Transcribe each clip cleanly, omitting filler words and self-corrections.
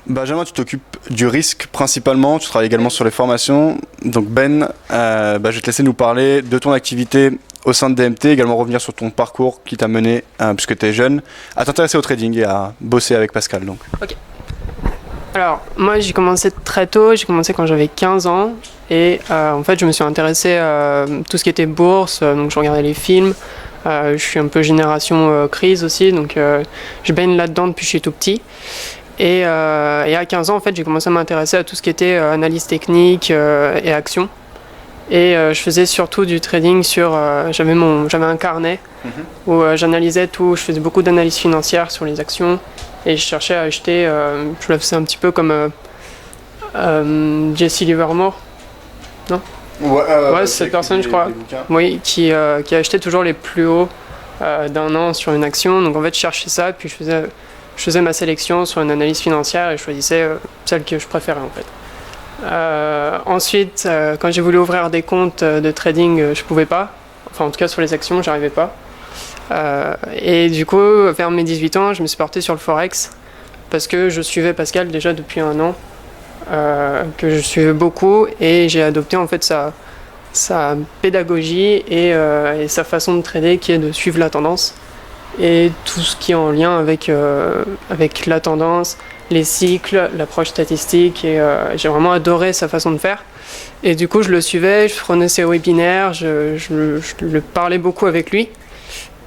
Benjamin, tu t'occupes du risque principalement, tu travailles également sur les formations. Donc Ben, je vais te laisser nous parler de ton activité au sein de DMT, également revenir sur ton parcours qui t'a mené, puisque tu es jeune, à t'intéresser au trading et à bosser avec Pascal. Donc. Ok. Alors, moi j'ai commencé très tôt, j'ai commencé quand j'avais 15 ans et en fait je me suis intéressé à tout ce qui était bourse, donc je regardais les films, je suis un peu génération crise aussi, donc je baigne là-dedans depuis que je suis tout petit. Et à 15 ans, en fait, j'ai commencé à m'intéresser à tout ce qui était analyse technique et action. Et je faisais surtout du trading sur... j'avais un carnet où j'analysais tout, je faisais beaucoup d'analyse financière sur les actions et je cherchais à acheter, je le faisais un petit peu comme Jesse Livermore, non? Ouais, c'est cette personne, je crois, oui, qui achetait toujours les plus hauts d'un an sur une action. Donc en fait, je cherchais ça, puis je faisais ma sélection sur une analyse financière et je choisissais celle que je préférais en fait. Ensuite, quand j'ai voulu ouvrir des comptes de trading, je pouvais pas. Enfin, en tout cas, sur les actions, j'arrivais pas. Et du coup, vers mes 18 ans, je me suis porté sur le Forex parce que je suivais Pascal déjà depuis un an, que je suivais beaucoup et j'ai adopté en fait sa pédagogie et sa façon de trader qui est de suivre la tendance et tout ce qui est en lien avec la tendance, les cycles, l'approche statistique et j'ai vraiment adoré sa façon de faire. Et du coup, je le suivais, je prenais ses webinaires, je le parlais beaucoup avec lui.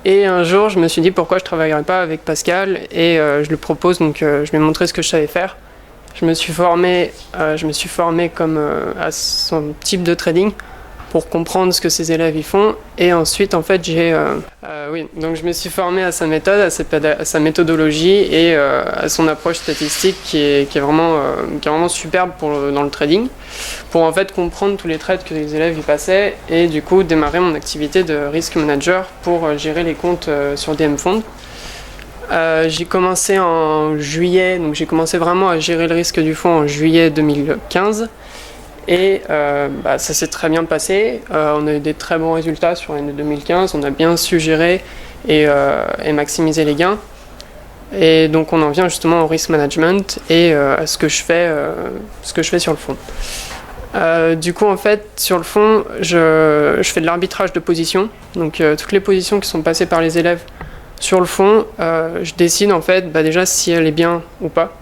Et un jour, je me suis dit pourquoi je ne travaillerais pas avec Pascal et je lui propose, donc je lui ai montré ce que je savais faire. Je me suis formé comme à son type de trading pour comprendre ce que ses élèves y font. Et ensuite, en fait, donc je me suis formé à sa méthode, à sa méthodologie et à son approche statistique qui est vraiment superbe dans le trading, pour en fait comprendre tous les trades que les élèves y passaient et du coup démarrer mon activité de risk manager pour gérer les comptes sur DM Fund. J'ai commencé en juillet, donc j'ai commencé vraiment à gérer le risque du fonds en juillet 2015. Et ça s'est très bien passé, on a eu des très bons résultats sur l'année 2015, on a bien su gérer et maximiser les gains. Et donc on en vient justement au risk management et à ce que je fais sur le fond. Du coup en fait sur le fond je fais de l'arbitrage de positions, donc toutes les positions qui sont passées par les élèves sur le fond, je décide en fait déjà si elle est bien ou pas.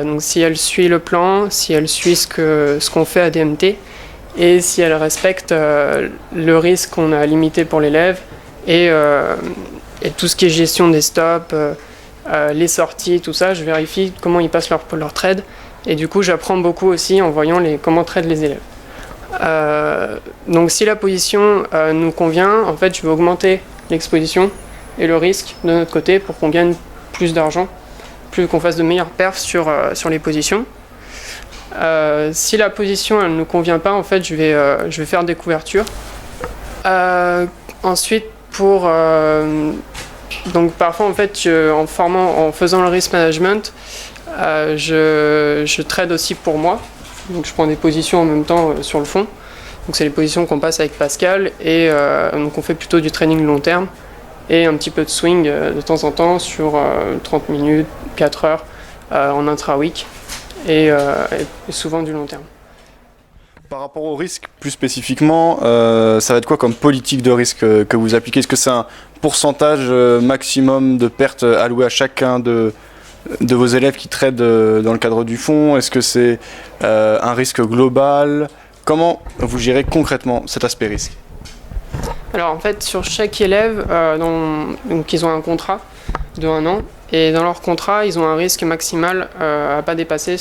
Donc si elle suit le plan, si elle suit ce qu'on fait à DMT et si elle respecte le risque qu'on a limité pour l'élève et tout ce qui est gestion des stops, les sorties, tout ça, je vérifie comment ils passent leur trade et du coup j'apprends beaucoup aussi en voyant comment trade les élèves. Donc si la position nous convient, en fait je vais augmenter l'exposition et le risque de notre côté pour qu'on gagne plus d'argent, qu'on fasse de meilleures perfs sur les positions. Si la position elle ne nous convient pas, en fait, je vais faire des couvertures. Ensuite, donc parfois en fait, en faisant le risk management, je trade aussi pour moi. Donc je prends des positions en même temps sur le fond. Donc c'est les positions qu'on passe avec Pascal et donc on fait plutôt du trading long terme et un petit peu de swing de temps en temps sur 30 minutes, 4 heures en intra-week et souvent du long terme. Par rapport au risque, plus spécifiquement, ça va être quoi comme politique de risque que vous appliquez? Est-ce que c'est un pourcentage maximum de pertes alloué à chacun de vos élèves qui tradent dans le cadre du fonds? Est-ce que c'est un risque global? Comment vous gérez concrètement cet aspect risque? Alors en fait, sur chaque élève, donc ils ont un contrat de 1 an et dans leur contrat, ils ont un risque maximal à ne pas dépasser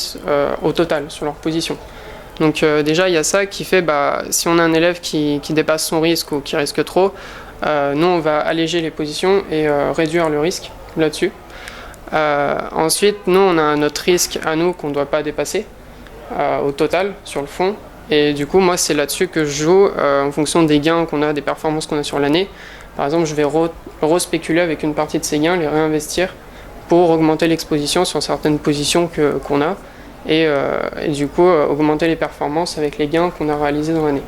au total sur leur position. Donc déjà, il y a ça qui fait, si on a un élève qui dépasse son risque ou qui risque trop, nous on va alléger les positions et réduire le risque là-dessus. Ensuite, nous on a notre risque à nous qu'on ne doit pas dépasser au total sur le fond. Et du coup, moi, c'est là-dessus que je joue en fonction des gains qu'on a, des performances qu'on a sur l'année. Par exemple, je vais respéculer avec une partie de ces gains, les réinvestir pour augmenter l'exposition sur certaines positions qu'on a et du coup, augmenter les performances avec les gains qu'on a réalisés dans l'année.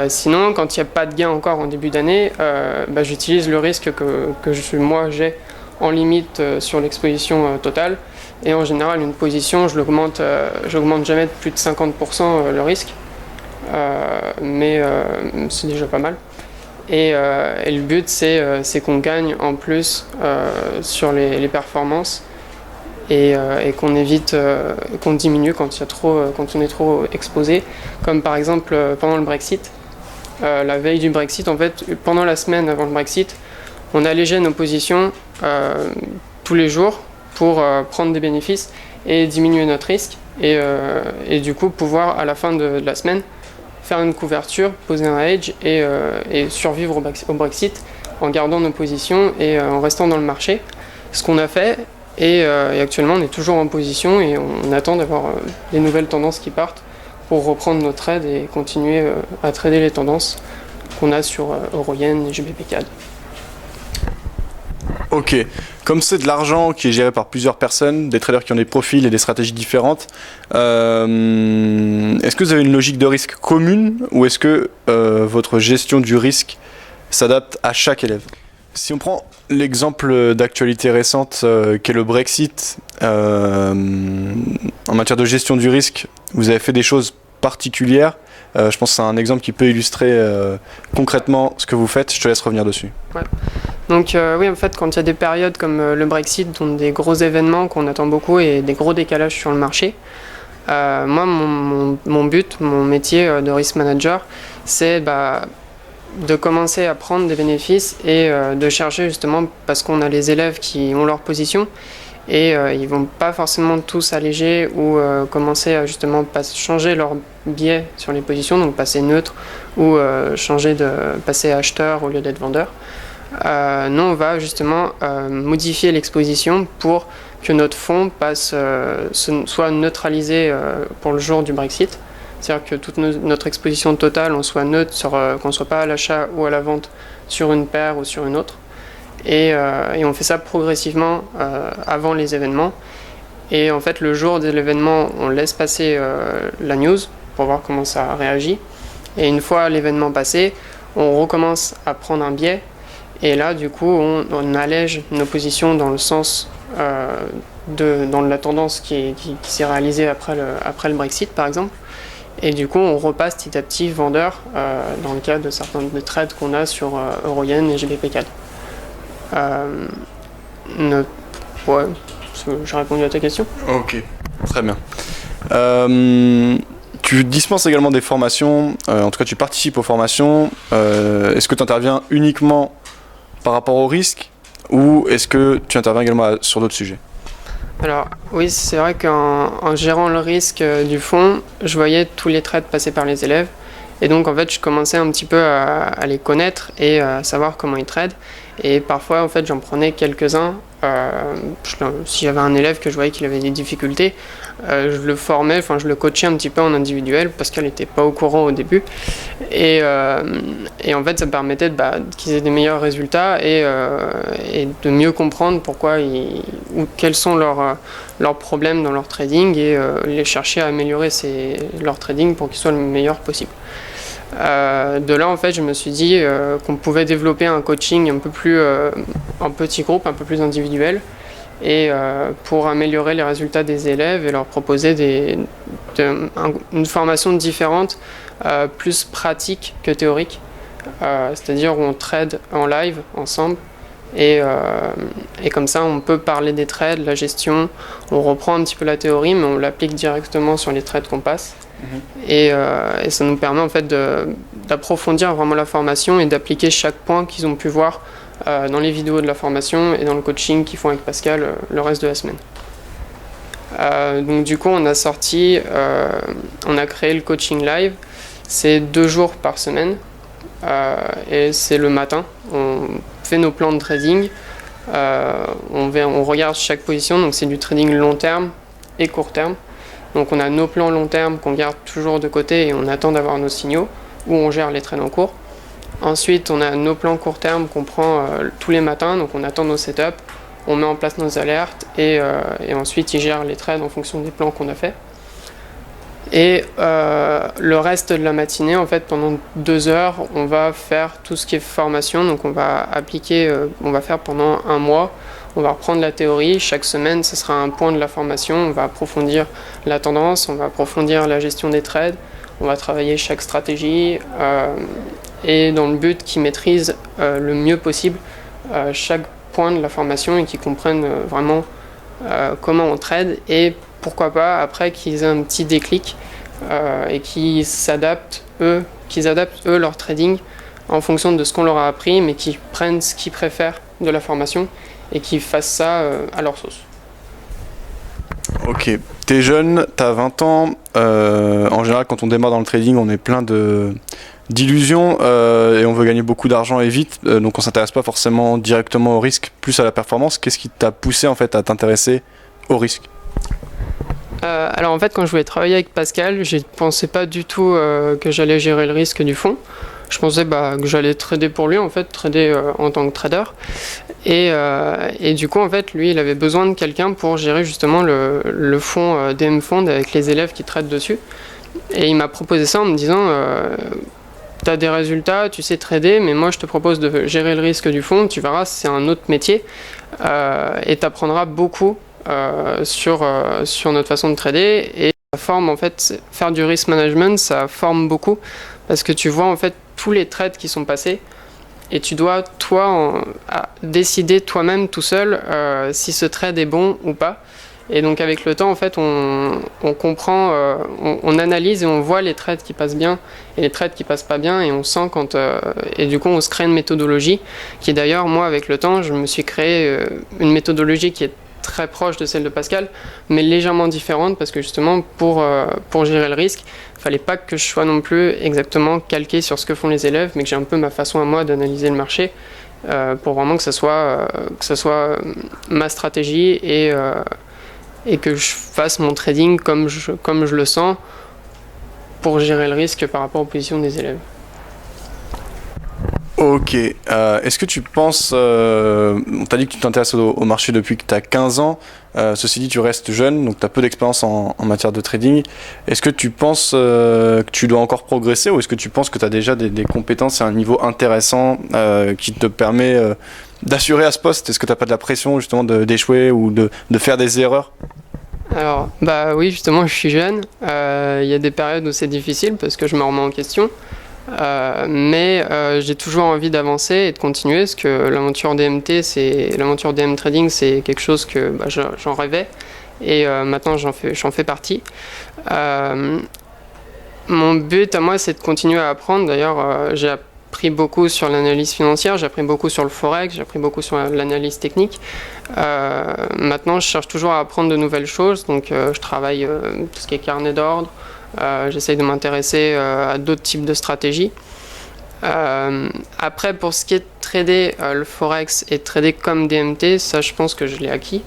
Sinon, quand il n'y a pas de gain encore en début d'année, j'utilise le risque que moi j'ai en limite sur l'exposition totale. Et en général, une position, je l'augmente jamais de plus de 50% le risque. Mais c'est déjà pas mal. Et le but, c'est qu'on gagne en plus sur les performances et qu'on évite, qu'on diminue quand on est trop exposé. Comme par exemple pendant le Brexit. La veille du Brexit, en fait, pendant la semaine avant le Brexit, on allégeait nos positions tous les jours pour prendre des bénéfices et diminuer notre risque. Et du coup, pouvoir, à la fin de la semaine, faire une couverture, poser un hedge et survivre au Brexit en gardant nos positions et en restant dans le marché. Ce qu'on a fait, et actuellement on est toujours en position et on attend d'avoir des nouvelles tendances qui partent pour reprendre nos trades et continuer à trader les tendances qu'on a sur Euro-Yen et GBP CAD. Ok, comme c'est de l'argent qui est géré par plusieurs personnes, des traders qui ont des profils et des stratégies différentes, est-ce que vous avez une logique de risque commune ou est-ce que votre gestion du risque s'adapte à chaque élève? Si on prend l'exemple d'actualité récente qu'est le Brexit, en matière de gestion du risque, vous avez fait des choses particulières. Je pense que c'est un exemple qui peut illustrer concrètement ce que vous faites. Je te laisse revenir dessus. Ouais. Donc oui, en fait, quand il y a des périodes comme le Brexit, donc des gros événements qu'on attend beaucoup et des gros décalages sur le marché, moi, mon but, mon métier de risk manager, c'est de commencer à prendre des bénéfices et de chercher justement, parce qu'on a les élèves qui ont leur position et ils vont pas forcément tous alléger ou commencer à justement changer leur biais sur les positions, donc passer neutre ou passer acheteur au lieu d'être vendeur. Nous, on va justement modifier l'exposition pour que notre fonds soit neutralisé pour le jour du Brexit. C'est-à-dire que toute notre exposition totale, on soit neutre, qu'on ne soit pas à l'achat ou à la vente sur une paire ou sur une autre. Et on fait ça progressivement avant les événements. Et en fait, le jour de l'événement, on laisse passer la news pour voir comment ça réagit. Et une fois l'événement passé, on recommence à prendre un biais. Et là, du coup, on allège nos positions dans le sens dans la tendance qui s'est réalisée après le Brexit, par exemple. Et du coup, on repasse petit à petit vendeur dans le cas de certains des trades qu'on a sur Euro-Yen et GBP CAD. Ouais, j'ai répondu à ta question. Ok, très bien. Tu dispenses également des formations, en tout cas tu participes aux formations. Est-ce que tu interviens uniquement par rapport au risque ou est-ce que tu interviens également sur d'autres sujets? Alors oui, c'est vrai qu'en gérant le risque du fonds, je voyais tous les trades passer par les élèves. Et donc en fait, je commençais un petit peu à les connaître et à savoir comment ils tradent. Et parfois, en fait, j'en prenais quelques-uns. Si j'avais un élève que je voyais qu'il avait des difficultés, je le formais, enfin je le coachais un petit peu en individuel parce qu'elle n'était pas au courant au début. Et en fait, ça me permettait qu'ils aient des meilleurs résultats et de mieux comprendre pourquoi ou quels sont leurs problèmes dans leur trading et les chercher à améliorer leur trading pour qu'il soit le meilleur possible. De là, en fait, je me suis dit qu'on pouvait développer un coaching un peu plus en petit groupe, un peu plus individuel, et pour améliorer les résultats des élèves et leur proposer une formation différente, plus pratique que théorique, c'est-à-dire où on trade en live ensemble. Et comme ça, on peut parler des trades, la gestion, on reprend un petit peu la théorie, mais on l'applique directement sur les trades qu'on passe. Et ça nous permet en fait d'approfondir vraiment la formation et d'appliquer chaque point qu'ils ont pu voir dans les vidéos de la formation et dans le coaching qu'ils font avec Pascal le reste de la semaine. Donc du coup, on a créé le coaching live. C'est 2 jours par semaine et c'est le matin. On fait nos plans de trading, on regarde chaque position, donc c'est du trading long terme et court terme. Donc on a nos plans long terme qu'on garde toujours de côté et on attend d'avoir nos signaux, où on gère les trades en cours. Ensuite, on a nos plans court terme qu'on prend tous les matins, donc on attend nos setups, on met en place nos alertes et ensuite ils gèrent les trades en fonction des plans qu'on a fait. Et le reste de la matinée, en fait, pendant 2 heures, on va faire tout ce qui est formation. Donc on va appliquer, on va faire pendant 1 mois, On va reprendre la théorie, chaque semaine ce sera un point de la formation, on va approfondir la tendance, on va approfondir la gestion des trades, on va travailler chaque stratégie et dans le but qu'ils maîtrisent le mieux possible chaque point de la formation et qu'ils comprennent vraiment comment on trade et pourquoi pas après qu'ils aient un petit déclic et qu'ils adaptent eux leur trading en fonction de ce qu'on leur a appris, mais qu'ils prennent ce qu'ils préfèrent de la formation et qu'ils fassent ça à leur sauce. Ok, t'es jeune, t'as 20 ans, en général quand on démarre dans le trading on est plein d'illusions et on veut gagner beaucoup d'argent et vite, donc on s'intéresse pas forcément directement au risque, plus à la performance. Qu'est-ce qui t'a poussé en fait à t'intéresser au risque? Alors en fait quand je voulais travailler avec Pascal, je ne pensais pas du tout que j'allais gérer le risque du fonds. Je pensais que j'allais trader pour lui, en fait, trader en tant que trader. Et du coup, en fait, lui, il avait besoin de quelqu'un pour gérer justement le fonds DM Fund avec les élèves qui traitent dessus. Et il m'a proposé ça en me disant tu as des résultats, tu sais trader, mais moi je te propose de gérer le risque du fonds, tu verras, c'est un autre métier et tu apprendras beaucoup sur notre façon de trader. Et ça forme, en fait, faire du risk management, ça forme beaucoup parce que tu vois en fait tous les trades qui sont passés et tu dois décider toi-même tout seul si ce trade est bon ou pas. Et donc avec le temps en fait on comprend, on analyse et on voit les trades qui passent bien et les trades qui passent pas bien et on sent quand et du coup on se crée une méthodologie qui d'ailleurs moi avec le temps je me suis créé une méthodologie qui est très proche de celle de Pascal mais légèrement différente parce que justement pour gérer le risque il fallait pas que je sois non plus exactement calqué sur ce que font les élèves mais que j'ai un peu ma façon à moi d'analyser le marché pour vraiment que ça soit ma stratégie et que je fasse mon trading comme je le sens pour gérer le risque par rapport aux positions des élèves. Ok, est-ce que tu penses, on t'a dit que tu t'intéresses au marché depuis que tu as 15 ans, ceci dit tu restes jeune, donc tu as peu d'expérience en matière de trading. Est-ce que tu penses que tu dois encore progresser ou est-ce que tu penses que tu as déjà des compétences et un niveau intéressant qui te permet d'assurer à ce poste? Est-ce que tu n'as pas de la pression justement d'échouer ou de faire des erreurs? Alors, oui, justement, je suis jeune. Il y a des périodes où c'est difficile parce que je me remets en question. Mais j'ai toujours envie d'avancer et de continuer parce que l'aventure DM Trading, c'est quelque chose que j'en rêvais et maintenant j'en fais partie. Mon but à moi, c'est de continuer à apprendre. D'ailleurs, j'ai appris beaucoup sur l'analyse financière, j'ai appris beaucoup sur le forex, j'ai appris beaucoup sur l'analyse technique. Maintenant, je cherche toujours à apprendre de nouvelles choses, donc je travaille tout ce qui est carnet d'ordre. J'essaye de m'intéresser à d'autres types de stratégies. Après, pour ce qui est de trader le forex et trader comme DMT, ça je pense que je l'ai acquis.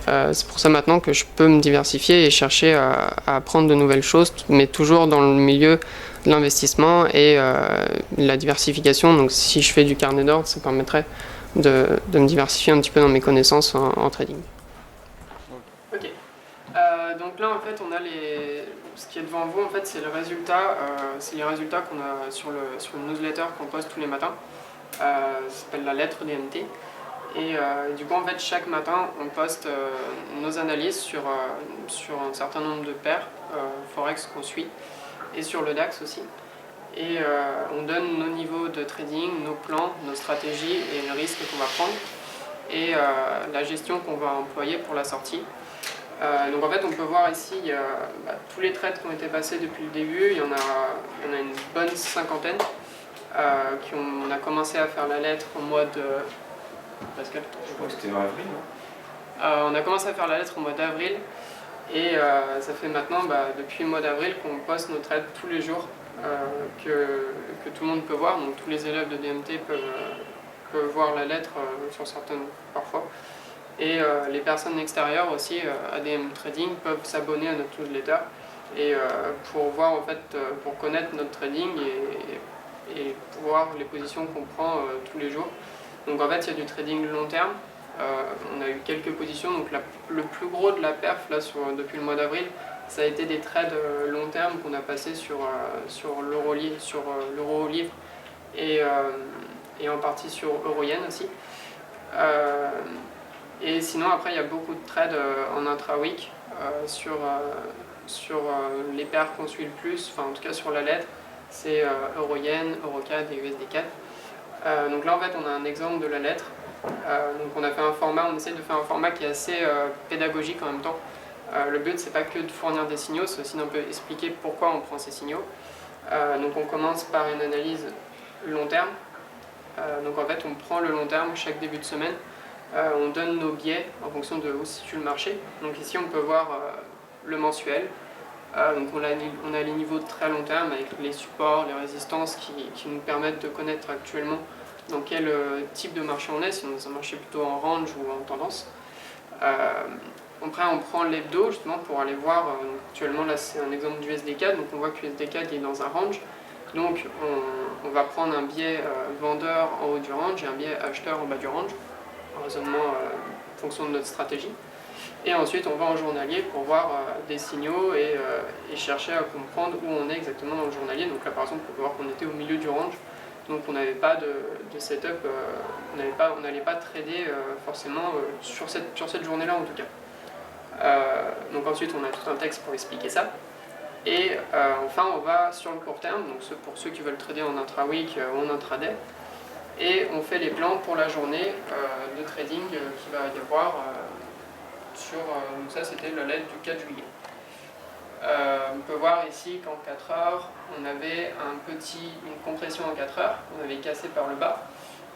C'est pour ça maintenant que je peux me diversifier et chercher à apprendre de nouvelles choses, mais toujours dans le milieu de l'investissement et la diversification. Donc si je fais du carnet d'ordre, ça permettrait de me diversifier un petit peu dans mes connaissances en trading. Ok. Donc là en fait on a ce qui est devant vous en fait c'est les résultats qu'on a sur le newsletter qu'on poste tous les matins. Ça s'appelle la lettre DMT. Et du coup en fait chaque matin on poste nos analyses sur un certain nombre de paires Forex qu'on suit et sur le DAX aussi. Et on donne nos niveaux de trading, nos plans, nos stratégies et le risque qu'on va prendre et la gestion qu'on va employer pour la sortie. Donc en fait on peut voir ici il y a tous les trades qui ont été passés depuis le début, il y en a une bonne cinquantaine on a commencé à faire la lettre au mois de... Pascal, je crois que c'était en avril, non? On a commencé à faire la lettre au mois d'avril et ça fait maintenant depuis le mois d'avril qu'on poste nos trades tous les jours que tout le monde peut voir, donc tous les élèves de DMT peuvent voir la lettre sur certaines parfois. Et les personnes extérieures aussi, ADM Trading, peuvent s'abonner à notre newsletter et pour voir en fait, pour connaître notre trading et pour voir les positions qu'on prend tous les jours. Donc en fait, il y a du trading long terme. On a eu quelques positions, donc le plus gros de la perf là, depuis le mois d'avril, ça a été des trades long terme qu'on a passé sur l'euro livre et en partie sur euro yen aussi. Et sinon, après, il y a beaucoup de trades en intra-week sur les paires qu'on suit le plus, enfin en tout cas sur la lettre, c'est Euro-Yen, Euro-CAD et USD-CAD. Donc là, en fait, on a un exemple de la lettre. Donc on a fait un format, on essaie de faire un format qui est assez pédagogique en même temps. Le but, c'est pas que de fournir des signaux, c'est aussi d'un peu expliquer pourquoi on prend ces signaux. Donc on commence par une analyse long terme. Donc en fait, on prend le long terme chaque début de semaine. On donne nos biais en fonction de où se situe le marché. Donc ici, on peut voir le mensuel. Donc on a les niveaux de très long terme avec les supports, les résistances qui nous permettent de connaître actuellement dans quel type de marché on est, si on est dans un marché plutôt en range ou en tendance. Après, on prend l'hebdo justement pour aller voir. Donc actuellement, là, c'est un exemple du USD-CAD. Donc on voit que l'USD-CAD est dans un range. Donc on va prendre un biais vendeur en haut du range et un biais acheteur en bas du range, un raisonnement en fonction de notre stratégie. Et ensuite on va en journalier pour voir des signaux et chercher à comprendre où on est exactement dans le journalier. Donc là par exemple on peut voir qu'on était au milieu du range, donc on n'avait pas de setup, on n'allait pas trader forcément sur cette journée-là en tout cas. Donc ensuite on a tout un texte pour expliquer ça. Et enfin, on va sur le court terme, donc pour ceux qui veulent trader en intra-week ou en intraday. Et on fait les plans pour la journée de trading qu'il va y avoir donc ça, c'était la lettre du 4 juillet. On peut voir ici qu'en 4 heures, on avait une compression en 4 heures, on avait cassé par le bas.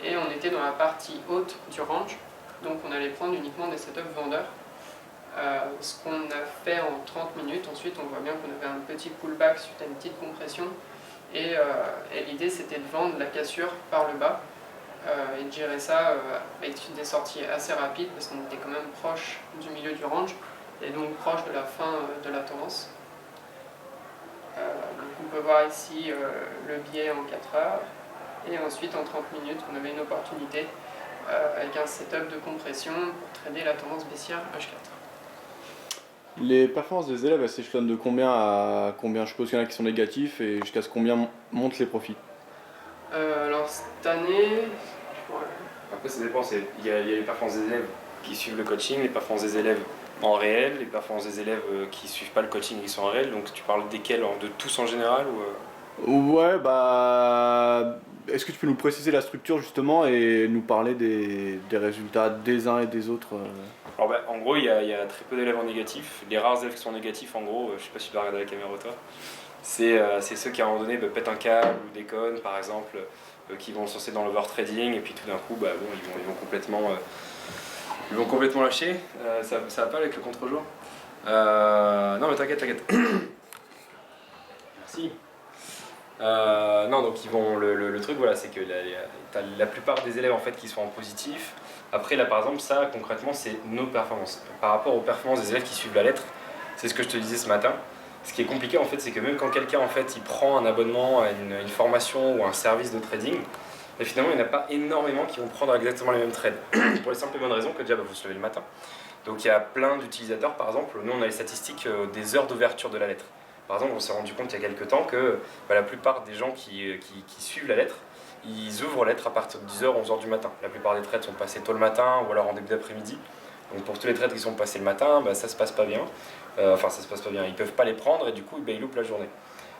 Et on était dans la partie haute du range, donc on allait prendre uniquement des setups vendeurs. Ce qu'on a fait en 30 minutes, ensuite on voit bien qu'on avait un petit pullback suite à une petite compression et l'idée c'était de vendre la cassure par le bas et de gérer ça avec des sorties assez rapides parce qu'on était quand même proche du milieu du range et donc proche de la fin de la tendance. Donc on peut voir ici le biais en 4 heures et ensuite en 30 minutes on avait une opportunité avec un setup de compression pour trader la tendance baissière H4. Les performances des élèves, elles s'échelonnent de combien à combien? Je suppose qu'il y en a qui sont négatifs et jusqu'à ce combien montent les profits? Alors cette année... Après ça dépend, il y a les performances des élèves qui suivent le coaching, les performances des élèves en réel, les performances des élèves qui suivent pas le coaching et qui sont en réel, donc tu parles desquels, de tous en général ou Ouais, bah... Est-ce que tu peux nous préciser la structure justement et nous parler des résultats des uns et des autres Alors en gros, il y a très peu d'élèves en négatif. Les rares élèves qui sont négatifs, en gros, je sais pas si tu dois regarder la caméra toi, c'est ceux qui à un moment donné pètent un câble ou déconnent, par exemple, qui vont se lancer dans l'overtrading et puis tout d'un coup, ils vont complètement lâcher. Ça va pas avec le contre-jour. Non mais t'inquiète. Merci. Non, donc ils vont. Le truc, voilà, c'est que t'as la plupart des élèves en fait qui sont en positif. Après, là par exemple, ça concrètement, c'est nos performances. Par rapport aux performances des élèves qui suivent la lettre, c'est ce que je te disais ce matin. Ce qui est compliqué en fait, c'est que même quand quelqu'un en fait il prend un abonnement à une formation ou un service de trading, mais finalement il n'y en a pas énormément qui vont prendre exactement les mêmes trades. Pour la simple et bonne raison que déjà faut se lever le matin. Donc il y a plein d'utilisateurs, par exemple, nous on a les statistiques des heures d'ouverture de la lettre. Par exemple, on s'est rendu compte il y a quelques temps que la plupart des gens qui suivent la lettre, ils ouvrent la lettre à partir de 10h, 11h du matin. La plupart des trades sont passés tôt le matin ou alors en début d'après-midi. Donc pour tous les trades qui sont passés le matin, ça se passe pas bien. Ça se passe pas bien, ils peuvent pas les prendre et du coup ils loupent la journée.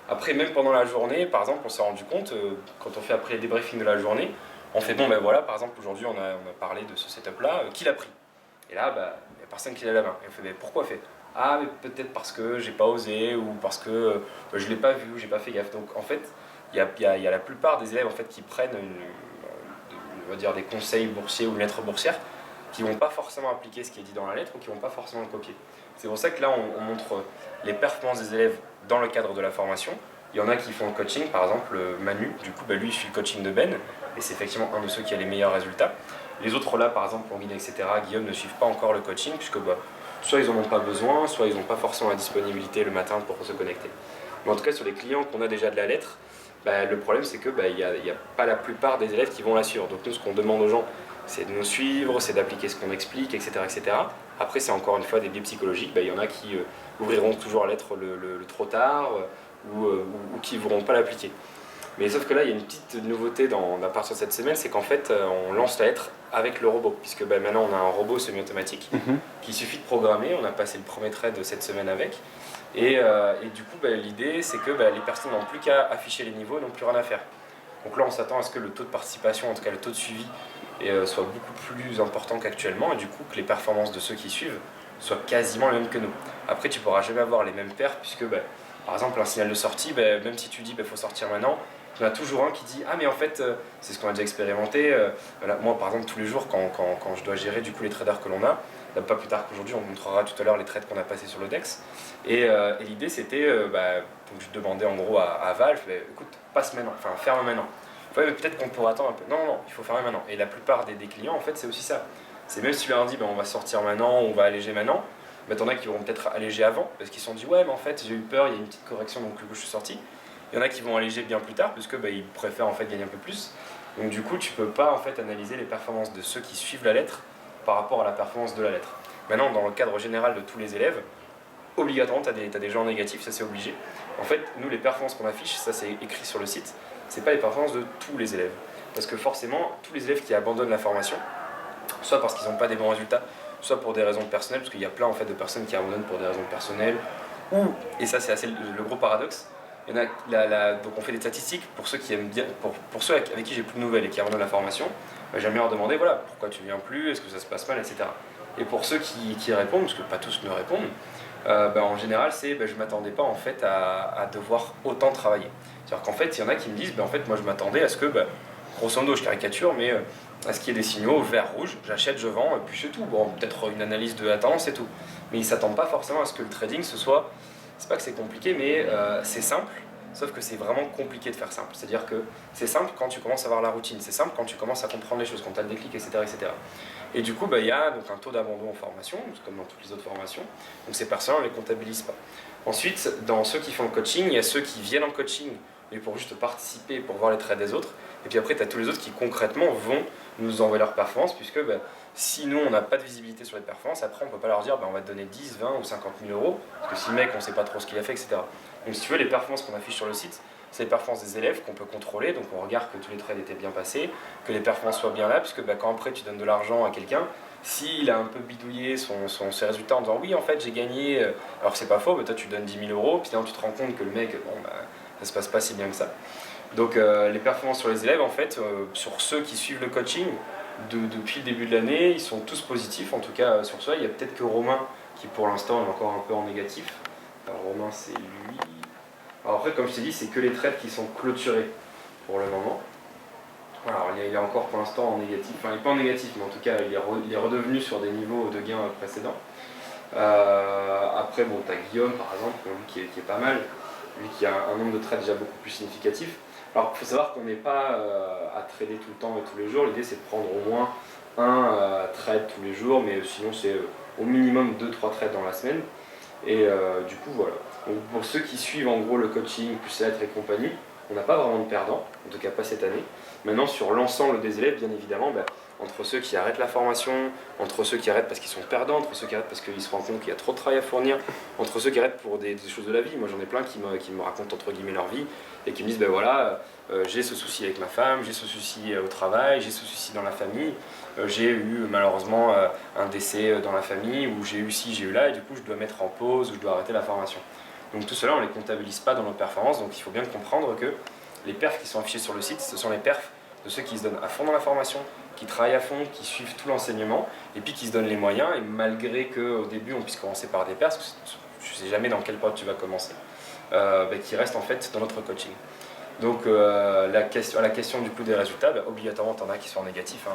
Après, même pendant la journée, par exemple, on s'est rendu compte, quand on fait après les débriefings de la journée, on fait par exemple aujourd'hui on a parlé de ce setup là, qui l'a pris? Et là, il n'y a personne qui l'a la main. Et on fait, mais pourquoi fait? Ah, mais peut-être parce que j'ai pas osé, ou parce que je l'ai pas vu, ou j'ai pas fait gaffe. Donc en fait, il y a la plupart des élèves en fait, qui prennent on va dire des conseils boursiers ou une lettre boursière, qui vont pas forcément appliquer ce qui est dit dans la lettre, ou qui vont pas forcément le copier. C'est pour ça que là, on montre les performances des élèves dans le cadre de la formation. Il y en a qui font le coaching, par exemple Manu, du coup lui il suit le coaching de Ben, et c'est effectivement un de ceux qui a les meilleurs résultats. Les autres là, par exemple, pour Guide, etc., Guillaume, ne suivent pas encore le coaching, puisque soit ils n'en ont pas besoin, soit ils n'ont pas forcément la disponibilité le matin pour se connecter. Mais en tout cas, sur les clients qu'on a déjà de la lettre, le problème c'est que il y a pas la plupart des élèves qui vont la suivre. Donc nous, ce qu'on demande aux gens, c'est de nous suivre, c'est d'appliquer ce qu'on explique, etc., etc. Après, c'est encore une fois des biais psychologiques. Il y en a qui ouvriront toujours la lettre le trop tard ou qui ne voudront pas l'appliquer. Mais sauf que là, il y a une petite nouveauté à partir de cette semaine, c'est qu'en fait, on lance la lettre avec le robot. Puisque maintenant, on a un robot semi-automatique qu'il suffit de programmer. On a passé le premier trade de cette semaine avec. Et du coup, l'idée, c'est que les personnes n'ont plus qu'à afficher les niveaux, n'ont plus rien à faire. Donc là, on s'attend à ce que le taux de participation, en tout cas le taux de suivi, soit beaucoup plus important qu'actuellement. Et du coup, que les performances de ceux qui suivent soient quasiment les mêmes que nous. Après, tu pourras jamais avoir les mêmes perfs, puisque par exemple, un signal de sortie, même si tu dis qu'il faut sortir maintenant, il y en a toujours un qui dit ah mais en fait c'est ce qu'on a déjà expérimenté. Voilà, moi par exemple tous les jours quand je dois gérer du coup les traders que l'on a, pas plus tard qu'aujourd'hui on montrera tout à l'heure les trades qu'on a passés sur le DEX et l'idée c'était donc je demandais en gros à Valve écoute passe maintenant, enfin ferme maintenant. Ouais, mais peut-être qu'on pourrait attendre un peu. Non, il faut fermer maintenant. Et la plupart des clients en fait c'est aussi ça. C'est même si tu leur dis on va sortir maintenant, on va alléger maintenant, t'en as qui vont peut-être alléger avant parce qu'ils se sont dit ouais mais en fait j'ai eu peur, il y a une petite correction donc du coup je suis sorti. Il y en a qui vont alléger bien plus tard parce que ils préfèrent en fait gagner un peu plus. Donc du coup, tu peux pas en fait analyser les performances de ceux qui suivent la lettre par rapport à la performance de la lettre. Maintenant, dans le cadre général de tous les élèves, obligatoirement, tu as des gens négatifs, ça c'est obligé. En fait, nous, les performances qu'on affiche, ça c'est écrit sur le site, c'est pas les performances de tous les élèves. Parce que forcément, tous les élèves qui abandonnent la formation, soit parce qu'ils n'ont pas des bons résultats, soit pour des raisons personnelles, parce qu'il y a plein en fait de personnes qui abandonnent pour des raisons personnelles, ou, et ça c'est assez le gros paradoxe, il y en a, donc on fait des statistiques pour ceux qui aiment bien, pour ceux avec qui j'ai plus de nouvelles et qui abandonnent la formation, j'aime bien leur demander voilà pourquoi tu viens plus, est-ce que ça se passe mal, etc. Et pour ceux qui répondent, parce que pas tous me répondent, en général c'est je m'attendais pas en fait à devoir autant travailler. C'est-à-dire qu'en fait il y en a qui me disent en fait moi je m'attendais à ce que grosso modo je caricature mais à ce qu'il y ait des signaux vert rouge, j'achète, je vends et puis c'est tout. Bon peut-être une analyse de la tendance et tout. Mais ils s'attendent pas forcément à ce que le trading ce soit, c'est pas que c'est compliqué mais c'est simple. Sauf que c'est vraiment compliqué de faire simple. C'est-à-dire que c'est simple quand tu commences à avoir la routine, c'est simple quand tu commences à comprendre les choses, quand tu as le déclic, etc. etc. Et du coup, il y a donc un taux d'abandon en formation, comme dans toutes les autres formations. Donc ces personnes, on ne les comptabilise pas. Ensuite, dans ceux qui font le coaching, il y a ceux qui viennent en coaching, mais pour juste participer, pour voir les traits des autres. Et puis après, tu as tous les autres qui concrètement vont nous envoyer leurs performances, puisque si nous, on n'a pas de visibilité sur les performances, après, on ne peut pas leur dire on va te donner 10, 20 ou 50 000 euros, parce que si le mec, on ne sait pas trop ce qu'il a fait, etc. Donc si tu veux, les performances qu'on affiche sur le site, c'est les performances des élèves qu'on peut contrôler, donc on regarde que tous les trades étaient bien passés, que les performances soient bien là, puisque quand après tu donnes de l'argent à quelqu'un, s'il a un peu bidouillé ses résultats en disant oui en fait j'ai gagné, alors que c'est pas faux, toi tu donnes 10 000 euros, puis tu te rends compte que le mec, ça se passe pas si bien que ça. Donc les performances sur les élèves en fait, sur ceux qui suivent le coaching, depuis le début de l'année, ils sont tous positifs, en tout cas sur ça. Il y a peut-être que Romain qui pour l'instant est encore un peu en négatif. Alors Romain c'est lui. Alors après comme je t'ai dit c'est que les trades qui sont clôturés pour le moment. Alors il est encore pour l'instant en négatif, enfin il n'est pas en négatif mais en tout cas il est redevenu sur des niveaux de gains précédents. Après tu as Guillaume par exemple qui est pas mal, lui qui a un nombre de trades déjà beaucoup plus significatif. Alors il faut savoir qu'on n'est pas à trader tout le temps et tous les jours, l'idée c'est de prendre au moins un trade tous les jours, mais sinon c'est au minimum 2-3 trades dans la semaine. Et du coup voilà. Donc, pour ceux qui suivent en gros le coaching, plus lettres et compagnie, on n'a pas vraiment de perdants, en tout cas pas cette année. Maintenant sur l'ensemble des élèves, bien évidemment, entre ceux qui arrêtent la formation, entre ceux qui arrêtent parce qu'ils sont perdants, entre ceux qui arrêtent parce qu'ils se rendent compte qu'il y a trop de travail à fournir, entre ceux qui arrêtent pour des choses de la vie. Moi j'en ai plein qui me racontent entre guillemets leur vie et qui me disent j'ai ce souci avec ma femme, j'ai ce souci au travail, j'ai ce souci dans la famille, j'ai eu malheureusement un décès dans la famille, ou j'ai eu ci, j'ai eu là, et du coup je dois mettre en pause ou je dois arrêter la formation. Donc tout cela on ne les comptabilise pas dans nos performances, donc il faut bien comprendre que les perfs qui sont affichés sur le site, ce sont les perfs de ceux qui se donnent à fond dans la formation, qui travaillent à fond, qui suivent tout l'enseignement, et puis qui se donnent les moyens, et malgré qu'au début on puisse commencer par des perfs, parce que je ne sais jamais dans quelle période tu vas commencer, qui restent en fait dans notre coaching. Donc à la question du coup des résultats, obligatoirement tu en as qui sont négatifs,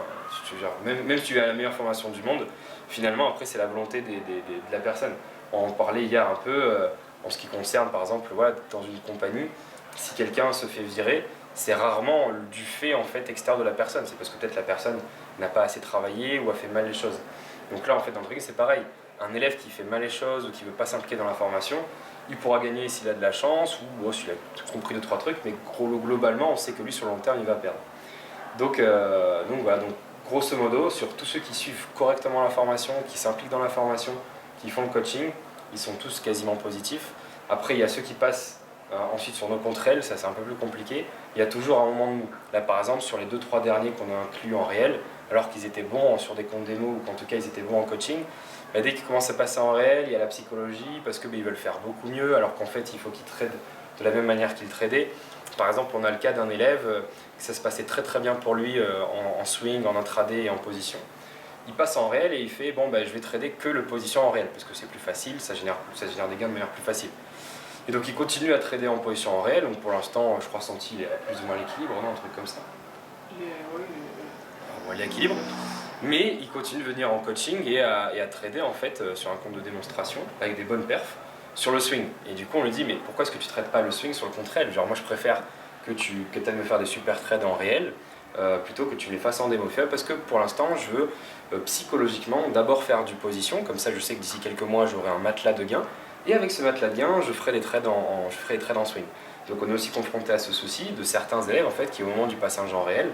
même si tu as la meilleure formation du monde, finalement après c'est la volonté de la personne. On en parlait hier un peu, en ce qui concerne par exemple dans une compagnie, si quelqu'un se fait virer, c'est rarement du fait en fait extérieur de la personne, c'est parce que peut-être la personne n'a pas assez travaillé ou a fait mal les choses. Donc là en fait dans le truc c'est pareil, un élève qui fait mal les choses ou qui ne veut pas s'impliquer dans la formation, il pourra gagner s'il a de la chance ou s'il a compris 2-3 trucs, mais globalement on sait que lui sur le long terme il va perdre. Donc voilà, donc grosso modo sur tous ceux qui suivent correctement la formation, qui s'impliquent dans la formation, qui font le coaching, ils sont tous quasiment positifs. Après il y a ceux qui passent Ensuite, sur nos contre-elles, ça c'est un peu plus compliqué. Il y a toujours un moment de mou. Là, par exemple, sur les 2-3 derniers qu'on a inclus en réel, alors qu'ils étaient bons sur des comptes démo ou qu'en tout cas ils étaient bons en coaching, bah, dès qu'ils commencent à passer en réel, il y a la psychologie parce que bah, ils veulent faire beaucoup mieux alors qu'en fait il faut qu'ils tradent de la même manière qu'ils tradaient. Par exemple, on a le cas d'un élève, ça se passait très très bien pour lui en swing, en intraday et en position. Il passe en réel et il fait bon, bah, je vais trader que le position en réel parce que c'est plus facile, ça génère des gains de manière plus facile. Et donc il continue à trader en position en réel, donc pour l'instant je crois senti il est à plus ou moins l'équilibre, non, un truc comme ça. Il est à l'équilibre. Mais il continue de venir en coaching et à trader en fait sur un compte de démonstration avec des bonnes perfs sur le swing. Et du coup on lui dit mais pourquoi est-ce que tu ne traites pas le swing sur le contre-réel? Genre moi je préfère que tu ailles me faire des super trades en réel plutôt que tu les fasses en démo. Parce que pour l'instant je veux psychologiquement d'abord faire du position, comme ça je sais que d'ici quelques mois j'aurai un matelas de gains. Et avec ce matelas de gains, je ferai des trades en swing. Donc on est aussi confronté à ce souci de certains élèves en fait, qui au moment du passage en réel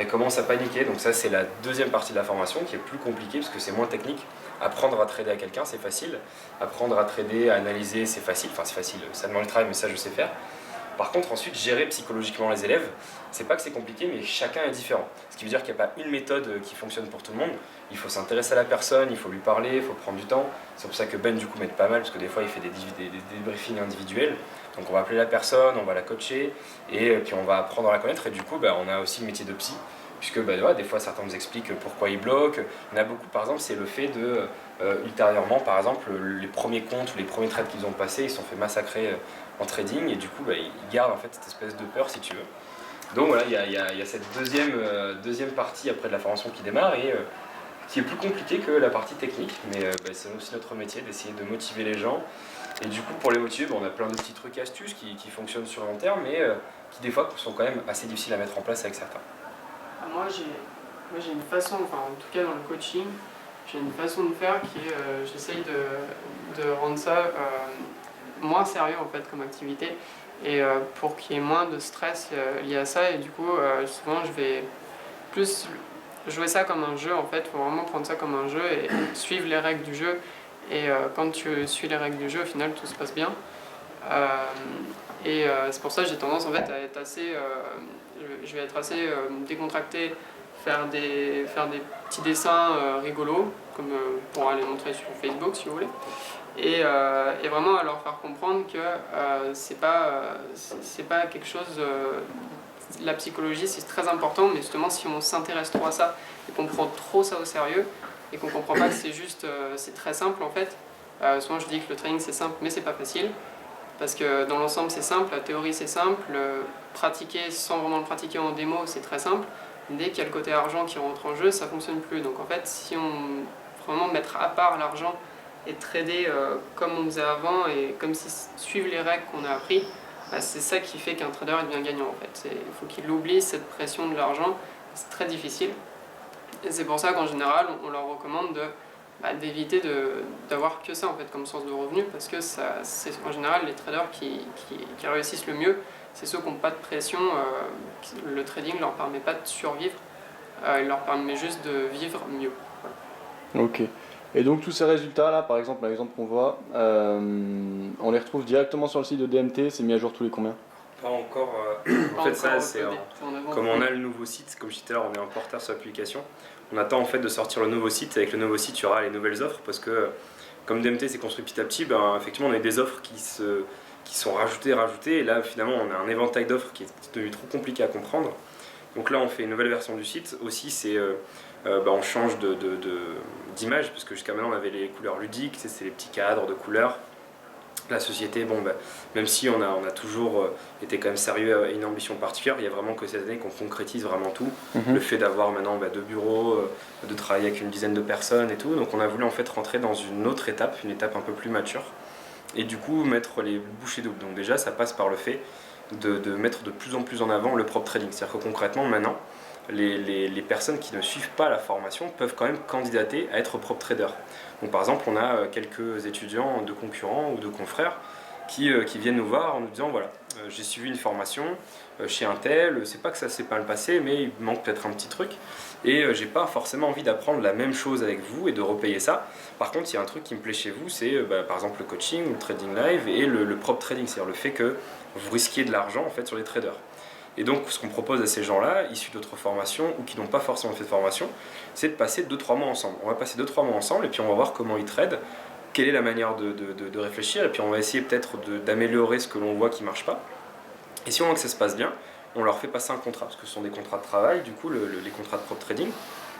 commencent à paniquer. Donc ça c'est la deuxième partie de la formation qui est plus compliquée parce que c'est moins technique. Apprendre à trader à quelqu'un c'est facile. Apprendre à trader, à analyser c'est facile. Enfin c'est facile, ça demande le travail mais ça je sais faire. Par contre, ensuite, gérer psychologiquement les élèves, c'est pas que c'est compliqué, mais chacun est différent. Ce qui veut dire qu'il n'y a pas une méthode qui fonctionne pour tout le monde. Il faut s'intéresser à la personne, il faut lui parler, il faut prendre du temps. C'est pour ça que Ben, du coup, m'aide pas mal, parce que des fois, il fait des débriefings individuels. Donc, on va appeler la personne, on va la coacher, et puis on va apprendre à la connaître. Et du coup, on a aussi le métier de psy, puisque des fois, certains nous expliquent pourquoi ils bloquent. Il y en a beaucoup, par exemple, c'est le fait de, ultérieurement, par exemple, les premiers comptes ou les premiers trades qu'ils ont passés, ils se sont fait massacrer en trading et du coup ils gardent en fait cette espèce de peur si tu veux. Donc voilà, il y a cette deuxième partie après de la formation qui démarre et qui est plus compliquée que la partie technique, mais c'est aussi notre métier d'essayer de motiver les gens. Et du coup pour les motiver, on a plein de petits trucs et astuces qui fonctionnent sur le long terme mais qui des fois sont quand même assez difficiles à mettre en place avec certains. Moi j'ai une façon, enfin en tout cas dans le coaching, j'ai une façon de faire qui est, j'essaye de rendre ça moins sérieux en fait comme activité et pour qu'il y ait moins de stress lié à ça et du coup souvent je vais plus jouer ça comme un jeu en fait, faut vraiment prendre ça comme un jeu et suivre les règles du jeu et quand tu suis les règles du jeu au final tout se passe bien c'est pour ça que j'ai tendance en fait à être assez je vais être assez décontracté, faire des petits dessins rigolos comme pour aller montrer sur Facebook si vous voulez et vraiment à leur faire comprendre que c'est pas quelque chose la psychologie c'est très important mais justement si on s'intéresse trop à ça et qu'on prend trop ça au sérieux et qu'on comprend pas que c'est juste c'est très simple en fait souvent je dis que le training c'est simple mais c'est pas facile parce que dans l'ensemble c'est simple, la théorie c'est simple, pratiquer sans vraiment le pratiquer en démo c'est très simple. Dès qu'il y a le côté argent qui rentre en jeu, ça fonctionne plus. Donc en fait, si on vraiment mettre à part l'argent et trader comme on faisait avant et comme si suivre les règles qu'on a appris, c'est ça qui fait qu'un trader devient gagnant en fait. Il faut qu'il oublie cette pression de l'argent, c'est très difficile. Et c'est pour ça qu'en général, on leur recommande d'éviter d'avoir que ça en fait comme source de revenus parce que c'est en général les traders qui réussissent le mieux, c'est ceux qui n'ont pas de pression, le trading ne leur permet pas de survivre, il leur permet juste de vivre mieux. Voilà. Ok. Et donc tous ces résultats là, par exemple l'exemple qu'on voit, on les retrouve directement sur le site de DMT, c'est mis à jour tous les combien? Pas encore. En fait ça c'est comme on a le nouveau site, comme je disais tout à l'heure, on est un porteur sur l'application. On attend en fait de sortir le nouveau site. Avec le nouveau site, il y aura les nouvelles offres parce que comme DMT s'est construit petit à petit, effectivement on a des offres qui sont rajoutées. Et là finalement on a un éventail d'offres qui est devenu trop compliqué à comprendre. Donc là on fait une nouvelle version du site. Aussi c'est on change d'image parce que jusqu'à maintenant on avait les couleurs ludiques, c'est les petits cadres de couleurs. La société, même si on a toujours été quand même sérieux et une ambition particulière, il y a vraiment que cette année qu'on concrétise vraiment tout. Le fait d'avoir maintenant 2 bureaux, de travailler avec une dizaine de personnes et tout. Donc on a voulu en fait rentrer dans une autre étape, une étape un peu plus mature. Et du coup mettre les bouchées doubles. Donc déjà ça passe par le fait de mettre de plus en plus en avant le prop trading. C'est-à-dire que concrètement maintenant, les personnes qui ne suivent pas la formation peuvent quand même candidater à être prop trader. Donc par exemple, on a quelques étudiants de concurrents ou de confrères qui viennent nous voir en nous disant voilà, j'ai suivi une formation chez un tel, c'est pas que ça s'est pas le passé, mais il manque peut-être un petit truc, et j'ai pas forcément envie d'apprendre la même chose avec vous et de repayer ça. Par contre, il y a un truc qui me plaît chez vous, c'est par exemple le coaching ou le trading live et le prop trading, c'est-à-dire le fait que vous risquiez de l'argent en fait sur les traders. Et donc, ce qu'on propose à ces gens-là, issus d'autres formations ou qui n'ont pas forcément fait de formation, c'est de passer 2-3 mois ensemble. On va passer 2-3 mois ensemble et puis on va voir comment ils tradent, quelle est la manière de réfléchir, et puis on va essayer peut-être d'améliorer ce que l'on voit qui ne marche pas. Et si on voit que ça se passe bien, on leur fait passer un contrat, parce que ce sont des contrats de travail, du coup, les contrats de prop trading,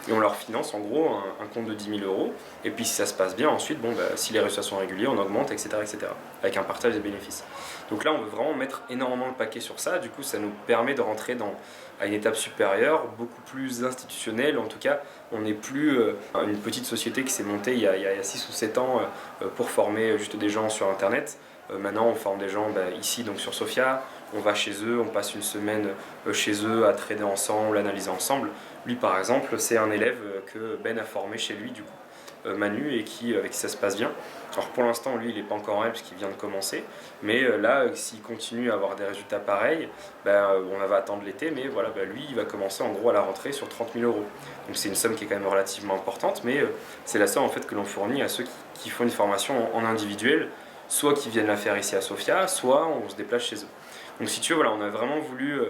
et on leur finance en gros un compte de 10 000 euros, et puis si ça se passe bien, ensuite, si les résultats sont réguliers, on augmente, etc., etc., avec un partage des bénéfices. Donc là, on veut vraiment mettre énormément le paquet sur ça, du coup, ça nous permet de rentrer à une étape supérieure, beaucoup plus institutionnelle. En tout cas, on n'est plus une petite société qui s'est montée il y a 6 ou 7 ans pour former juste des gens sur Internet. Maintenant, on forme des gens ici, donc sur Sophia. On va chez eux, on passe une semaine chez eux à trader ensemble, analyser ensemble. Lui, par exemple, c'est un élève que Ben a formé chez lui, du coup, Manu, et avec qui ça se passe bien. Alors pour l'instant, lui, il n'est pas encore en L parce qu'il vient de commencer, mais là, s'il continue à avoir des résultats pareils, on va attendre l'été, mais voilà, lui, il va commencer en gros à la rentrée sur 30 000 euros. Donc c'est une somme qui est quand même relativement importante, mais c'est la somme en fait que l'on fournit à ceux qui font une formation en individuel, soit qui viennent la faire ici à Sofia, soit on se déplace chez eux. Donc si tu veux, voilà, on a vraiment voulu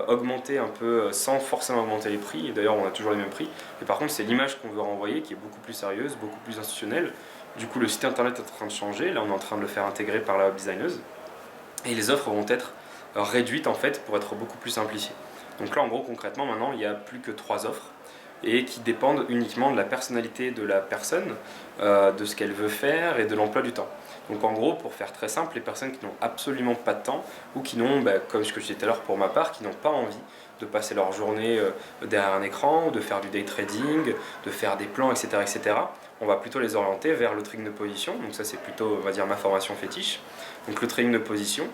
augmenter un peu sans forcément augmenter les prix, et d'ailleurs on a toujours les mêmes prix, et par contre c'est l'image qu'on veut renvoyer qui est beaucoup plus sérieuse, beaucoup plus institutionnelle. Du coup le site internet est en train de changer, là on est en train de le faire intégrer par la web designeuse, et les offres vont être réduites en fait pour être beaucoup plus simplifiées. Donc là en gros concrètement maintenant il n'y a plus que 3 offres, et qui dépendent uniquement de la personnalité de la personne, de ce qu'elle veut faire et de l'emploi du temps. Donc en gros, pour faire très simple, les personnes qui n'ont absolument pas de temps ou qui n'ont, comme ce que je disais tout à l'heure pour ma part, qui n'ont pas envie de passer leur journée derrière un écran, de faire du day trading, de faire des plans, etc., etc., on va plutôt les orienter vers le trading de position. Donc ça c'est plutôt, on va dire, ma formation fétiche. Donc le trading de position.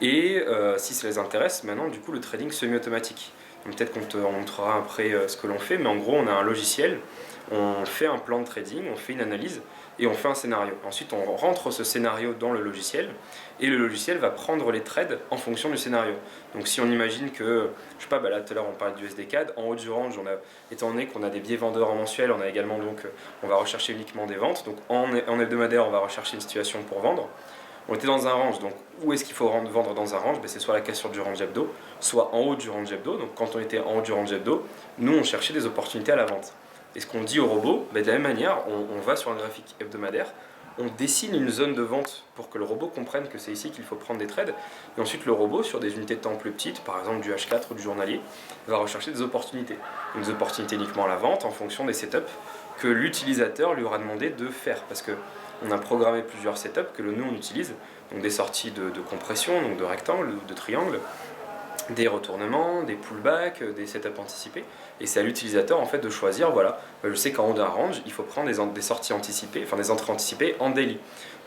Et si ça les intéresse, maintenant du coup le trading semi-automatique. Donc peut-être qu'on te montrera après ce que l'on fait, mais en gros on a un logiciel, on fait un plan de trading, on fait une analyse, et on fait un scénario. Ensuite, on rentre ce scénario dans le logiciel, et le logiciel va prendre les trades en fonction du scénario. Donc si on imagine que, je sais pas, là tout à l'heure on parlait du USD-CAD, en haut du range, étant donné qu'on a des biais vendeurs en mensuel, on a également donc, on va rechercher uniquement des ventes. Donc en hebdomadaire, on va rechercher une situation pour vendre. On était dans un range, donc où est-ce qu'il faut vendre dans un range? C'est soit la cassure du range hebdo, soit en haut du range hebdo. Donc quand on était en haut du range hebdo, nous on cherchait des opportunités à la vente. Et ce qu'on dit au robot, de la même manière, on va sur un graphique hebdomadaire, on dessine une zone de vente pour que le robot comprenne que c'est ici qu'il faut prendre des trades. Et ensuite, le robot, sur des unités de temps plus petites, par exemple du H4 ou du journalier, va rechercher des opportunités. Des opportunités uniquement à la vente en fonction des setups que l'utilisateur lui aura demandé de faire. Parce qu'on a programmé plusieurs setups que nous on utilise, donc des sorties de compression, donc de rectangles, de triangles, des retournements, des pullbacks, des setups anticipés, et c'est à l'utilisateur en fait de choisir, voilà, je sais qu'en haut d'un range, il faut prendre des sorties anticipées, enfin des entrées anticipées en daily.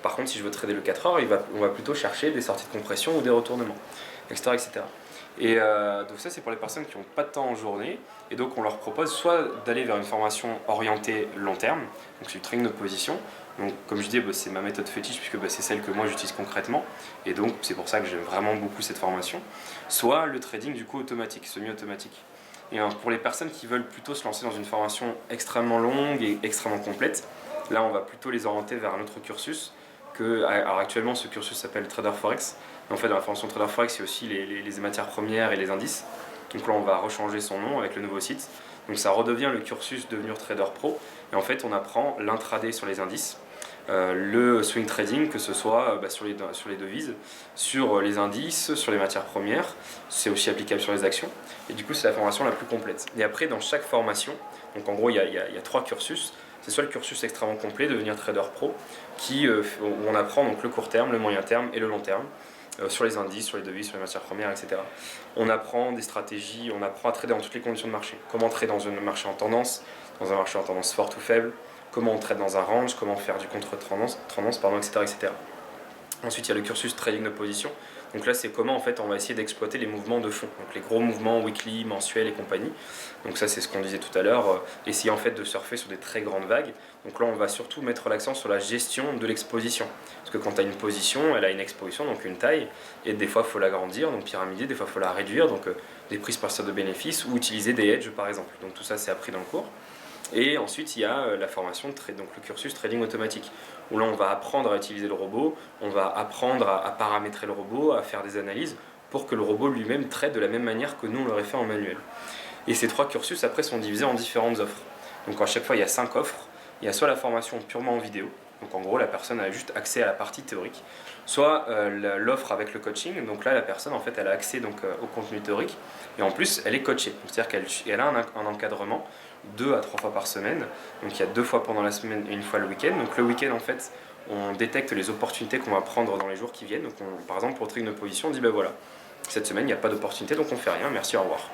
Par contre, si je veux trader le 4 heures, on va plutôt chercher des sorties de compression ou des retournements, etc. etc. Et donc ça c'est pour les personnes qui n'ont pas de temps en journée, et donc on leur propose soit d'aller vers une formation orientée long terme, donc c'est du trading de position. Donc comme je dis, c'est ma méthode fétiche puisque c'est celle que moi j'utilise concrètement, et donc c'est pour ça que j'aime vraiment beaucoup cette formation. Soit le trading du coup automatique, semi-automatique. Et pour les personnes qui veulent plutôt se lancer dans une formation extrêmement longue et extrêmement complète, là on va plutôt les orienter vers un autre cursus. Alors actuellement ce cursus s'appelle Trader Forex. En fait dans la formation Trader Forex il y a aussi les matières premières et les indices. Donc là on va rechanger son nom avec le nouveau site. Donc ça redevient le cursus devenir trader pro. Et en fait on apprend l'intraday sur les indices, le swing trading, que ce soit sur les devises, sur les indices, sur les matières premières. C'est aussi applicable sur les actions. Et du coup c'est la formation la plus complète. Et après dans chaque formation, donc en gros il y a 3 cursus. C'est soit le cursus extrêmement complet, devenir trader pro, où on apprend donc le court terme, le moyen terme et le long terme, sur les indices, sur les devises, sur les matières premières, etc. On apprend des stratégies, on apprend à trader dans toutes les conditions de marché. Comment trader dans un marché en tendance, dans un marché en tendance forte ou faible, comment on trade dans un range, comment faire du contre-tendance, etc., etc. Ensuite, il y a le cursus trading de position. Donc là, c'est comment en fait on va essayer d'exploiter les mouvements de fond, donc les gros mouvements weekly, mensuels et compagnie. Donc ça, c'est ce qu'on disait tout à l'heure, essayer en fait de surfer sur des très grandes vagues. Donc là, on va surtout mettre l'accent sur la gestion de l'exposition. Parce que quand tu as une position, elle a une exposition, donc une taille, et des fois, il faut l'agrandir, donc pyramider, des fois, il faut la réduire, donc des prises partir de bénéfices, ou utiliser des hedges par exemple. Donc tout ça, c'est appris dans le cours. Et ensuite, il y a la formation, donc le cursus trading automatique, où là, on va apprendre à utiliser le robot, on va apprendre à paramétrer le robot, à faire des analyses, pour que le robot lui-même trade de la même manière que nous, on l'aurait fait en manuel. Et ces 3 cursus, après, sont divisés en différentes offres. Donc à chaque fois, il y a 5 offres. Il y a soit la formation purement en vidéo, donc en gros, la personne a juste accès à la partie théorique, soit l'offre avec le coaching, donc là, la personne, en fait, elle a accès donc, au contenu théorique, et en plus, elle est coachée, c'est-à-dire qu'elle a un encadrement 2 à 3 fois par semaine, donc il y a 2 fois pendant la semaine et 1 fois le week-end. Donc le week-end, en fait, on détecte les opportunités qu'on va prendre dans les jours qui viennent. Donc par exemple, pour trading de position, on dit ben voilà, cette semaine, il n'y a pas d'opportunité, donc on fait rien, merci, au revoir.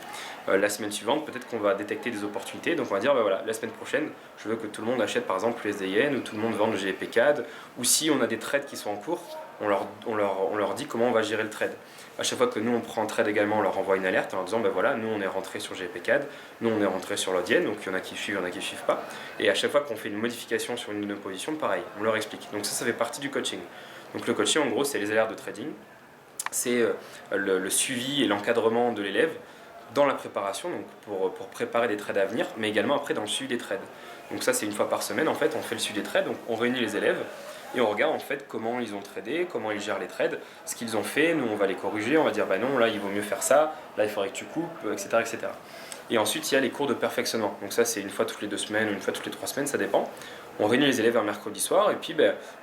La semaine suivante, peut-être qu'on va détecter des opportunités, donc on va dire ben voilà, la semaine prochaine, je veux que tout le monde achète par exemple le SDN, ou tout le monde vende le GBP-CAD, ou si on a des trades qui sont en cours, on leur dit comment on va gérer le trade. À chaque fois que nous on prend un trade également, on leur envoie une alerte en leur disant ben voilà, nous on est rentré sur GBP-CAD, nous on est rentré sur l'Odienne, donc il y en a qui suivent, il y en a qui ne suivent pas. Et à chaque fois qu'on fait une modification sur une position, pareil, on leur explique. Donc ça fait partie du coaching. Donc le coaching en gros c'est les alertes de trading, c'est le suivi et l'encadrement de l'élève dans la préparation, donc pour préparer des trades à venir, mais également après dans le suivi des trades. Donc ça c'est 1 fois par semaine en fait, on fait le suivi des trades, donc on réunit les élèves, et on regarde en fait comment ils ont tradé, comment ils gèrent les trades, ce qu'ils ont fait, nous on va les corriger, on va dire bah non, là il vaut mieux faire ça, là il faudrait que tu coupes, etc. etc. Et ensuite il y a les cours de perfectionnement, donc ça c'est 1 fois toutes les 2 semaines, 1 fois toutes les 3 semaines, ça dépend. On réunit les élèves un mercredi soir et puis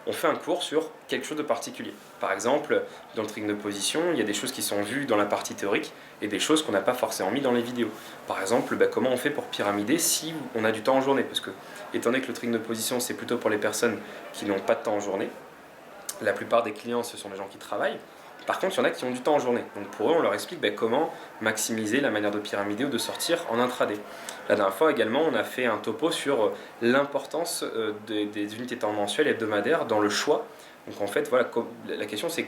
on fait un cours sur quelque chose de particulier. Par exemple, dans le trading de position, il y a des choses qui sont vues dans la partie théorique et des choses qu'on n'a pas forcément mis dans les vidéos. Par exemple, comment on fait pour pyramider si on a du temps en journée, parce que étant donné que le trading de position c'est plutôt pour les personnes qui n'ont pas de temps en journée, la plupart des clients ce sont des gens qui travaillent. Par contre, il y en a qui ont du temps en journée. Donc pour eux, on leur explique comment maximiser la manière de pyramider ou de sortir en intraday. La dernière fois également, on a fait un topo sur l'importance des unités de temps mensuelles et hebdomadaires dans le choix. Donc en fait, voilà, la question c'est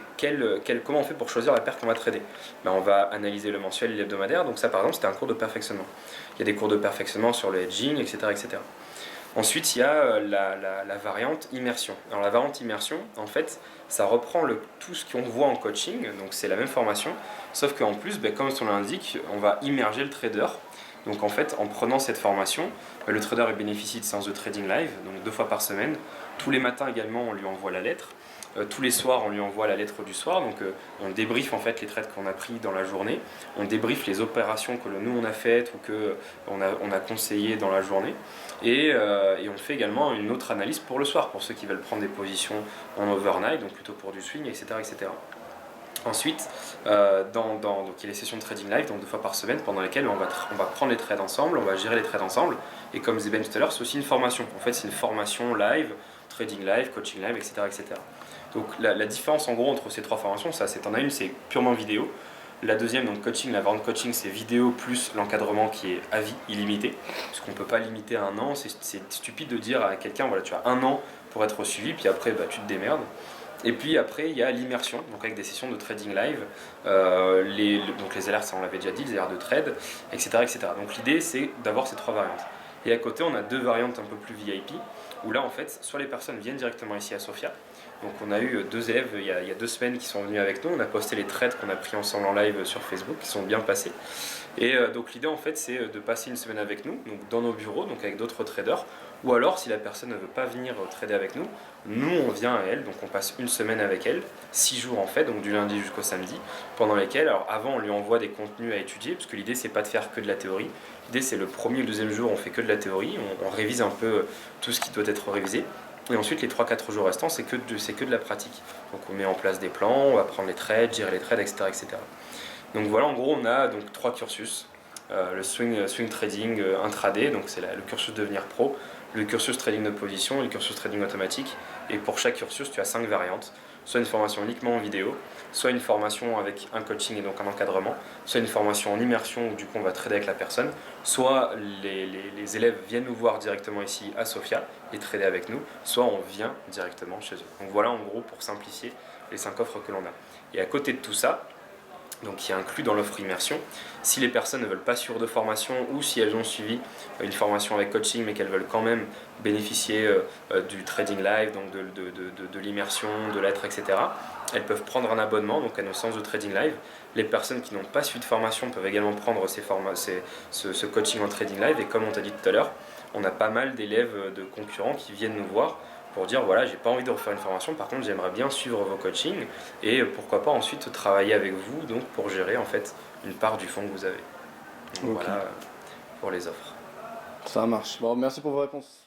comment on fait pour choisir la paire qu'on va trader. On va analyser le mensuel et l'hebdomadaire. Donc ça, par exemple, c'était un cours de perfectionnement. Il y a des cours de perfectionnement sur le hedging, etc. etc. Ensuite, il y a la variante immersion. Alors la variante immersion, en fait, ça reprend tout ce qu'on voit en coaching, donc c'est la même formation, sauf qu'en plus, comme son nom l'indique, on va immerger le trader. Donc en fait, en prenant cette formation, le trader bénéficie de séances de trading live, donc 2 fois par semaine. Tous les matins également, on lui envoie la lettre. Tous les soirs, on lui envoie la lettre du soir, donc on débriefe en fait les trades qu'on a pris dans la journée, on débriefe les opérations que nous on a faites ou que on a conseillées dans la journée, et on fait également une autre analyse pour le soir, pour ceux qui veulent prendre des positions en overnight, donc plutôt pour du swing, etc. etc. Ensuite, donc il y a les sessions de trading live, donc 2 fois par semaine, pendant lesquelles on va prendre les trades ensemble, on va gérer les trades ensemble, et comme disait Ben tout à l'heure, c'est aussi une formation. En fait, c'est une formation live, trading live, coaching live, etc. etc. Donc la différence en gros entre ces 3 formations, t'en as une, c'est purement vidéo. La deuxième, donc coaching, la variante coaching, c'est vidéo plus l'encadrement qui est à vie, illimité. Parce qu'on ne peut pas limiter à 1 an, c'est stupide de dire à quelqu'un, voilà, tu as 1 an pour être suivi, puis après tu te démerdes. Et puis après, il y a l'immersion, donc avec des sessions de trading live, donc les alertes, ça on l'avait déjà dit, les alertes de trade, etc. etc. Donc l'idée, c'est d'avoir ces 3 variantes. Et à côté, on a 2 variantes un peu plus VIP, où là, en fait, soit les personnes viennent directement ici à Sofia. Donc on a eu 2 élèves il y a 2 semaines qui sont venus avec nous, on a posté les trades qu'on a pris ensemble en live sur Facebook, qui sont bien passés. Et donc l'idée en fait c'est de passer une semaine avec nous, donc dans nos bureaux, donc avec d'autres traders, ou alors si la personne ne veut pas venir trader avec nous, on vient à elle, donc on passe une semaine avec elle, 6 jours en fait, donc du lundi jusqu'au samedi, pendant lesquels, alors avant on lui envoie des contenus à étudier, parce que l'idée c'est pas de faire que de la théorie, l'idée c'est le premier ou le deuxième jour on fait que de la théorie, on révise un peu tout ce qui doit être révisé. Et ensuite, les 3-4 jours restants, c'est que de la pratique. Donc on met en place des plans, on va prendre les trades, gérer les trades, etc. etc. Donc voilà, en gros, on a donc 3 cursus. Le swing trading intraday, donc c'est le cursus devenir pro, le cursus trading de position et le cursus trading automatique. Et pour chaque cursus, tu as 5 variantes. soit une formation uniquement en vidéo, soit une formation avec un coaching et donc un encadrement, soit une formation en immersion où du coup on va trader avec la personne, soit les élèves viennent nous voir directement ici à Sofia et trader avec nous, soit on vient directement chez eux. Donc voilà en gros pour simplifier les 5 offres que l'on a. Et à côté de tout ça, donc qui est inclus dans l'offre immersion, si les personnes ne veulent pas suivre de formation ou si elles ont suivi une formation avec coaching mais qu'elles veulent quand même bénéficier du trading live, donc de l'immersion, de l'être, etc., elles peuvent prendre un abonnement donc à nos séances de trading live. Les personnes qui n'ont pas suivi de formation peuvent également prendre ce coaching en trading live, et comme on t'a dit tout à l'heure, on a pas mal d'élèves de concurrents qui viennent nous voir pour dire voilà, j'ai pas envie de refaire une formation, par contre j'aimerais bien suivre vos coachings et pourquoi pas ensuite travailler avec vous donc pour gérer en fait une part du fonds que vous avez. Donc Ok. voilà pour les offres. Ça marche. Bon, merci pour vos réponses.